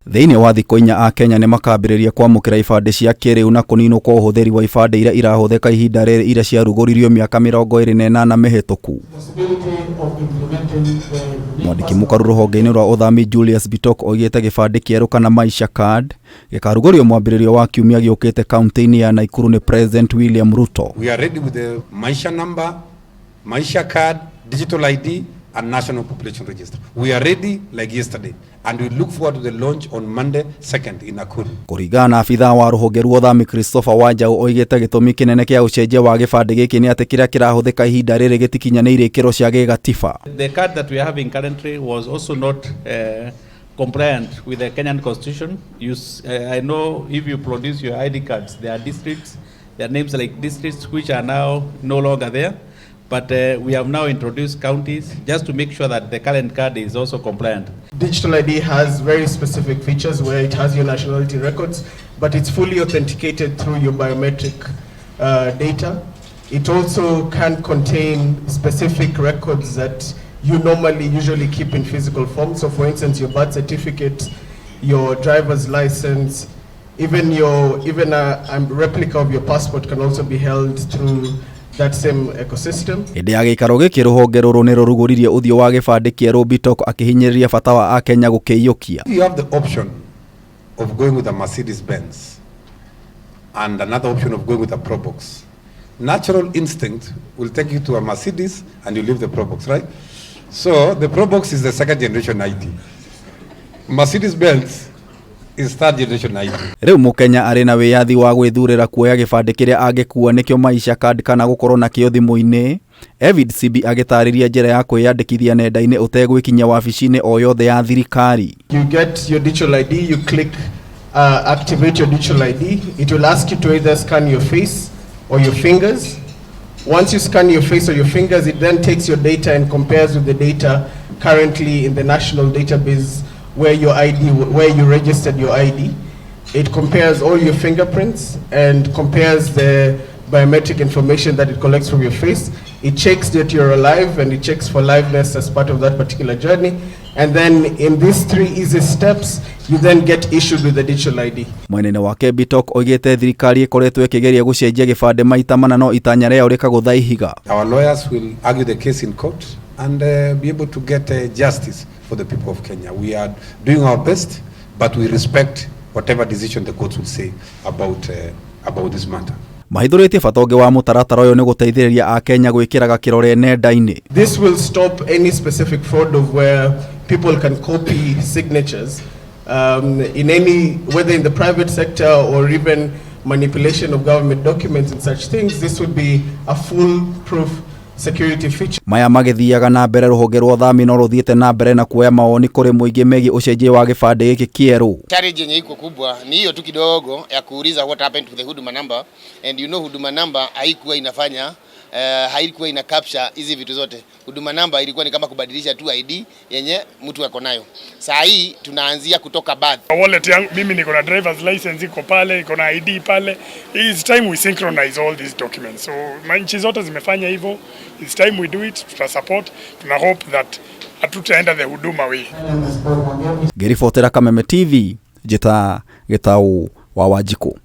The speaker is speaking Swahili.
Thĩinĩ wa thikũ inya a Kenya nĩ makambĩrĩria kwamũkĩra ibandĩ cia kĩrĩu na kũninwo kwa ũhũthĩri wa ibandĩ iria irahũthĩka ihinda rĩrĩ iria ciarugũririo mĩaka 28 mĩhĩtũku. Mwandiki mũkaru rũhonge-inĩ rwa ũthami Julius BITOK oigĩte gĩbandĩ kĩerũ kana maisha card gĩkarugũrio mwambĩrĩrio wa kiumia giukite kaunti-inĩ ya NAIKURU nĩ President William RUTO. We are ready with the maisha number, maisha card, digital ID and national population register. We are ready like yesterday and we look forward to the launch on Monday 2nd in Nakuru. Kũringana na abithaa wa rũhonge rwa ũthami Christopher Wanjaũ oigĩte gĩtũmi kĩnene kĩa ũcenjia wa gĩbandĩ gĩkĩ nĩ atĩ kĩrĩa kĩrahũthĩka ihinda rĩrĩ gĩtikinyanĩire ikĩro cia gĩgatiba. The card that we are having currently was also not compliant with the Kenyan Constitution. I know if you produce your ID cards, there are districts, there are names like districts which are now no longer there. But we have now introduced counties just to make sure that the current card is also compliant. Digital ID has very specific features where it has your nationality records, but it's fully authenticated through your biometric data. It also can contain specific records that you usually keep in physical form. So for instance, your birth certificate, your driver's license, even a replica of your passport can also be held through that same ecosystem. Hĩndĩ ya gĩikaro gĩkĩ rũhonge rũrũ nĩ rũrugũririe ũthiũ wa gĩbandĩ kĩerũ BITOK akĩhinyĩrĩria bata wa Akenya gũkĩiyũkia. You have the option of going with a Mercedes Benz and another option of going with a Probox. Natural instinct will take you to a Mercedes and you leave the Probox, right? So the Probox is the second generation ID. Mercedes Benz is third generation ID. Rĩu Mũkenya arĩ na wĩyathi wa gwĩthurĩra kuoya gĩbandĩ kĩrĩa angĩkuua nĩkĩo maisha card kana gũkorwo nakĩo thimũ-inĩ. Evid CB agĩtarĩria njĩra ya kwĩyandĩkithia nenda-inĩ ũtegwĩkinya wabici-inĩ o yothe ya thirikari. You get your digital ID, you click activate your digital ID. It will ask you to either scan your face or your fingers. Once you scan your face or your fingers, it then takes your data and compares with the data currently in the national database where you registered your ID. It compares all your fingerprints and compares the biometric information that it collects from your face. It checks that you're alive and it checks for liveness as part of that particular journey. And then in these 3 easy steps, you then get issued with the digital ID. Mwene wake BITOK oigĩte thirikari ĩkoretwo ĩkĩgeria gũcenjia gĩbandĩ maita mana no itanya rĩao rĩkagũtha ihiga. Our lawyers will argue the case in court and be able to get justice for the people of Kenya. We are doing our best, but we respect whatever decision the courts will say about this matter. Mahithũrĩtie bata ũngĩ wa mũtaratara ũyũ nĩ gũteithĩrĩria Akenya gwĩkĩraga kĩrore nenda-inĩ. This will stop any specific fraud of where people can copy signatures whether in the private sector or even manipulation of government documents and such things. This would be a foolproof security feature. Maya magĩthiaga na mbere rũhonge rwa ũthami no rũthiĩte na mbere na kuoya mawoni kũrĩ mũingĩ megiĩ ũcenjia wa gĩbandĩ gĩkĩ kĩerũ. Challenge yenye iko kubwa ni hiyo tu kidogo ya kuuliza what happened to the huduma number, and huduma number haikuwa inafanya haikuwa ina capture hizi vitu zote. Huduma number ilikuwa ni kama kubadilisha tu ID yenye mtu ako nayo. Saa hii tunaanzia kutoka birth. Wallet yangu mimi niko na driver's license iko pale, iko na ID pale. It's time we synchronize all these documents. So nchi zote zimefanya hivyo. It's time we do it. Tuna support. Tuna hope that hatutaenda the huduma way. Ngĩribotera Kameme TV, Jeta Gĩtaũ wa Wanjikũ.